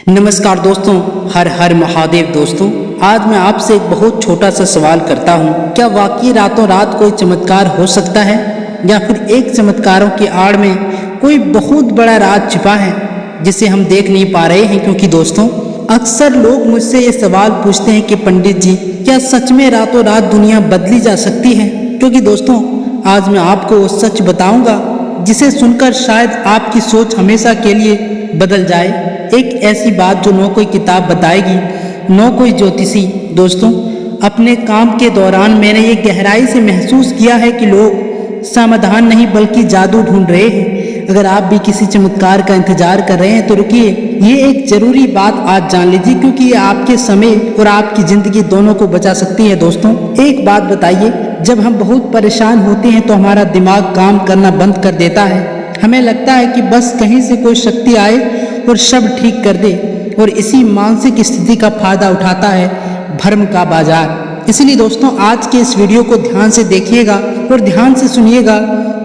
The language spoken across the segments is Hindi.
नमस्कार दोस्तों, हर हर महादेव दोस्तों। आज मैं आपसे एक बहुत छोटा सा सवाल करता हूँ। क्या वाकई रातों रात कोई चमत्कार हो सकता है, या फिर एक चमत्कारों की आड़ में कोई बहुत बड़ा राज छिपा है जिसे हम देख नहीं पा रहे हैं? क्योंकि दोस्तों, अक्सर लोग मुझसे ये सवाल पूछते हैं कि पंडित जी, क्या सच में रातों रात दुनिया बदली जा सकती है? क्योंकि दोस्तों, आज मैं आपको वो सच बताऊंगा जिसे सुनकर शायद आपकी सोच हमेशा के लिए बदल जाए। एक ऐसी बात जो न कोई किताब बताएगी, न कोई ज्योतिषी। दोस्तों, अपने काम के दौरान मैंने ये गहराई से महसूस किया है कि लोग समाधान नहीं बल्कि जादू ढूंढ रहे हैं। अगर आप भी किसी चमत्कार का इंतजार कर रहे हैं तो रुकिए, ये एक जरूरी बात आज जान लीजिए, क्योंकि ये आपके समय और आपकी जिंदगी दोनों को बचा सकती है। दोस्तों, एक बात बताइए, जब हम बहुत परेशान होते हैं तो हमारा दिमाग काम करना बंद कर देता है। हमें लगता है कि बस कहीं से कोई शक्ति आए और सब ठीक कर दे, और इसी मानसिक स्थिति का फायदा उठाता है भ्रम का बाजार। इसलिए दोस्तों, आज के इस वीडियो को ध्यान से देखिएगा और ध्यान से सुनिएगा,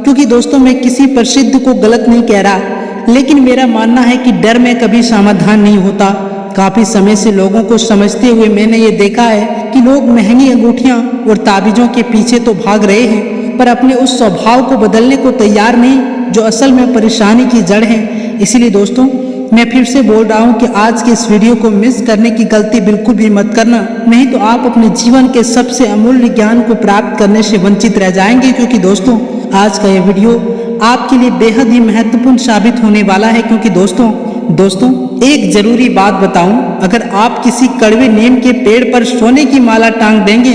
क्योंकि दोस्तों, मैं किसी प्रसिद्ध को गलत नहीं कह रहा, लेकिन मेरा मानना है कि डर में कभी समाधान नहीं होता। काफी समय से लोगों को समझते हुए मैंने ये देखा है कि लोग महंगी अंगूठियां और ताबीजों के पीछे तो भाग रहे हैं, पर अपने उस स्वभाव को बदलने को तैयार नहीं जो असल में परेशानी की जड़ है। इसीलिए दोस्तों, मैं फिर से बोल रहा हूँ कि आज के इस वीडियो को मिस करने की गलती बिल्कुल भी मत करना, नहीं तो आप अपने जीवन के सबसे अमूल्य ज्ञान को प्राप्त करने से वंचित रह जाएंगे। क्योंकि दोस्तों, आज का यह वीडियो आपके लिए बेहद ही महत्वपूर्ण साबित होने वाला है। क्योंकि दोस्तों, एक जरूरी बात बताऊं, अगर आप किसी कड़वे नीम के पेड़ पर सोने की माला टांग देंगे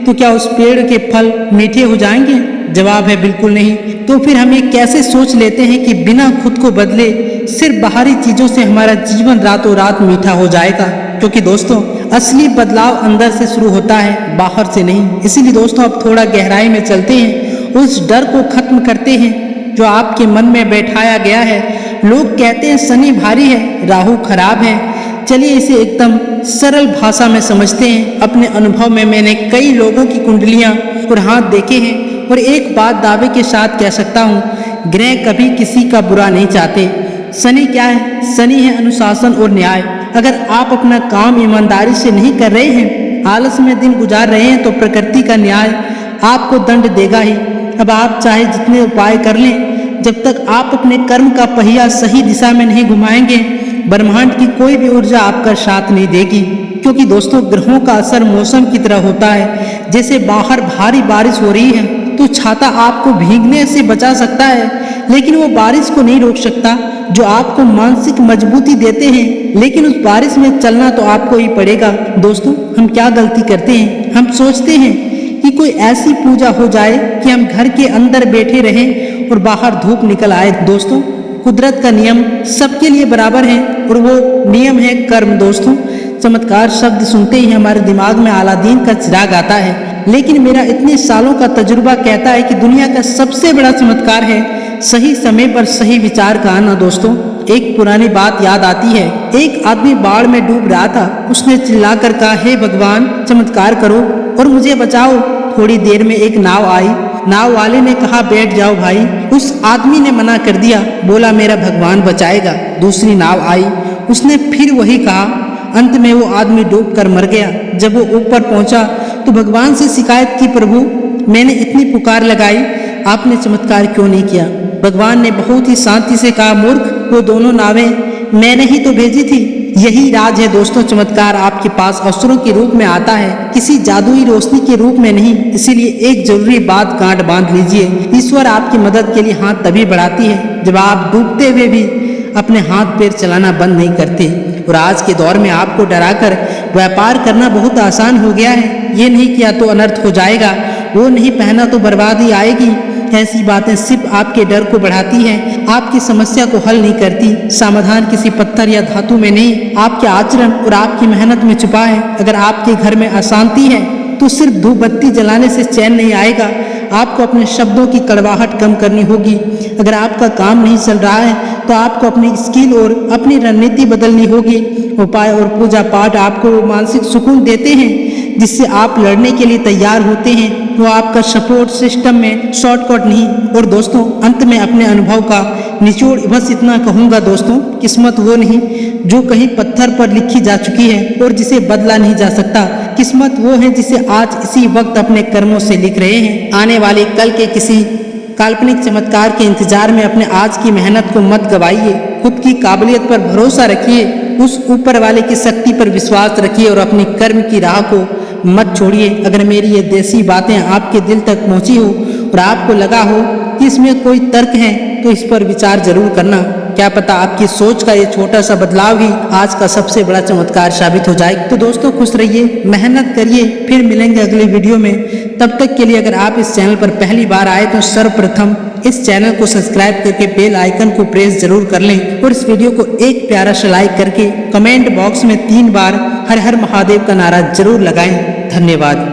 तो क्या उस पेड़ के फल मीठे हो जाएंगे? जवाब है बिल्कुल नहीं। तो फिर हम ये कैसे सोच लेते हैं कि बिना खुद को बदले सिर्फ बाहरी चीजों से हमारा जीवन रातों रात मीठा हो जाएगा? क्योंकि दोस्तों, असली बदलाव अंदर से शुरू होता है, बाहर से नहीं। इसीलिए दोस्तों, अब थोड़ा गहराई में चलते हैं, उस डर को खत्म करते हैं जो आपके मन में बैठाया गया है। लोग कहते हैं शनि भारी है, राहु खराब है। चलिए इसे एकदम सरल भाषा में समझते हैं। अपने अनुभव में मैंने कई लोगों की कुंडलियां और हाथ देखे हैं, और एक बात दावे के साथ कह सकता हूँ, ग्रह कभी किसी का बुरा नहीं चाहते। शनि क्या है? शनि है अनुशासन और न्याय। अगर आप अपना काम ईमानदारी से नहीं कर रहे हैं, आलस में दिन गुजार रहे हैं, तो प्रकृति का न्याय आपको दंड देगा ही। अब आप चाहे जितने उपाय कर लें, जब तक आप अपने कर्म का पहिया सही दिशा में नहीं घुमाएंगे, ब्रह्मांड की कोई भी ऊर्जा आपका साथ नहीं देगी। क्योंकि दोस्तों, ग्रहों का असर मौसम की तरह होता है। जैसे बाहर भारी बारिश हो रही है तो छाता आपको भीगने से बचा सकता है, लेकिन वो बारिश को नहीं रोक सकता। जो आपको मानसिक मजबूती देते हैं, लेकिन उस बारिश में चलना तो आपको ही पड़ेगा। दोस्तों, हम क्या गलती करते हैं? हम सोचते हैं कि कोई ऐसी पूजा हो जाए कि हम घर के अंदर बैठे रहें और बाहर धूप निकल आए। दोस्तों, कुदरत का नियम सबके लिए बराबर है, और वो नियम है कर्म। दोस्तों, चमत्कार शब्द सुनते ही हमारे दिमाग में अलादीन का चिराग आता है, लेकिन मेरा इतने सालों का तजुर्बा कहता है कि दुनिया का सबसे बड़ा चमत्कार है सही समय पर सही विचार का आना। दोस्तों, एक पुरानी बात याद आती है। एक आदमी बाढ़ में डूब रहा था। उसने चिल्लाकर कहा, हे भगवान, चमत्कार करो और मुझे बचाओ। थोड़ी देर में एक नाव आई। नाव वाले ने कहा, बैठ जाओ भाई। उस आदमी ने मना कर दिया, बोला, मेरा भगवान बचाएगा। दूसरी नाव आई, उसने फिर वही कहा। अंत में वो आदमी डूब कर मर गया। जब वो ऊपर पहुंचा तो भगवान से शिकायत की, प्रभु, मैंने इतनी पुकार लगाई, आपने चमत्कार क्यों नहीं किया? भगवान ने बहुत ही शांति से कहा, मूर्ख, वो दोनों नावें मैंने ही तो भेजी थी। यही राज है दोस्तों, चमत्कार आपके पास अवसरों के रूप में आता है, किसी जादुई रोशनी के रूप में नहीं। इसीलिए एक जरूरी बात गांठ बांध लीजिए, ईश्वर आपकी मदद के लिए हाथ तभी बढ़ाती है जब आप डूबते हुए भी अपने हाथ पैर चलाना बंद नहीं करते। और आज के दौर में आपको डराकर व्यापार करना बहुत आसान हो गया है। ये नहीं किया तो अनर्थ हो जाएगा, वो नहीं पहना तो बर्बादी आएगी। ऐसी बातें सिर्फ आपके डर को बढ़ाती हैं, आपकी समस्या को हल नहीं करती। समाधान किसी पत्थर या धातु में नहीं, आपके आचरण और आपकी मेहनत में छुपा है। अगर आपके घर में अशांति है तो सिर्फ धूप बत्ती जलाने से चैन नहीं आएगा, आपको अपने शब्दों की कड़वाहट कम करनी होगी। अगर आपका काम नहीं चल रहा है तो आपको अपनी स्किल और अपनी रणनीति बदलनी होगी। उपाय और पूजा पाठ आपको मानसिक सुकून देते हैं, जिससे आप लड़ने के लिए तैयार होते हैं। वो आपका सपोर्ट सिस्टम में शॉर्टकट नहीं। और दोस्तों अंत में अपने अनुभव का निचोड़ बस इतना कहूँगा दोस्तों, किस्मत वो नहीं जो कहीं पत्थर पर लिखी जा चुकी है और जिसे बदला नहीं जा सकता। किस्मत वो है जिसे आज इसी वक्त अपने कर्मों से लिख रहे हैं। आने वाले कल के किसी काल्पनिक चमत्कार के इंतजार में अपने आज की मेहनत को मत गवाइए। खुद की काबिलियत पर भरोसा रखिए, उस ऊपर वाले की शक्ति पर विश्वास रखिए और अपनी कर्म की राह को मत छोड़िए। अगर मेरी ये देसी बातें आपके दिल तक पहुंची हो और आपको लगा हो कि इसमें कोई तर्क है तो इस पर विचार जरूर करना। क्या पता आपकी सोच का ये छोटा सा बदलाव ही आज का सबसे बड़ा चमत्कार साबित हो जाए। तो दोस्तों खुश रहिए, मेहनत करिए, फिर मिलेंगे अगले वीडियो में। तब तक के लिए अगर आप इस चैनल पर पहली बार आए तो सर्वप्रथम इस चैनल को सब्सक्राइब करके बेल आइकन को प्रेस जरूर कर लें और इस वीडियो को एक प्यारा सा लाइक करके कमेंट बॉक्स में 3 बार हर हर महादेव का नारा जरूर लगाएं। धन्यवाद।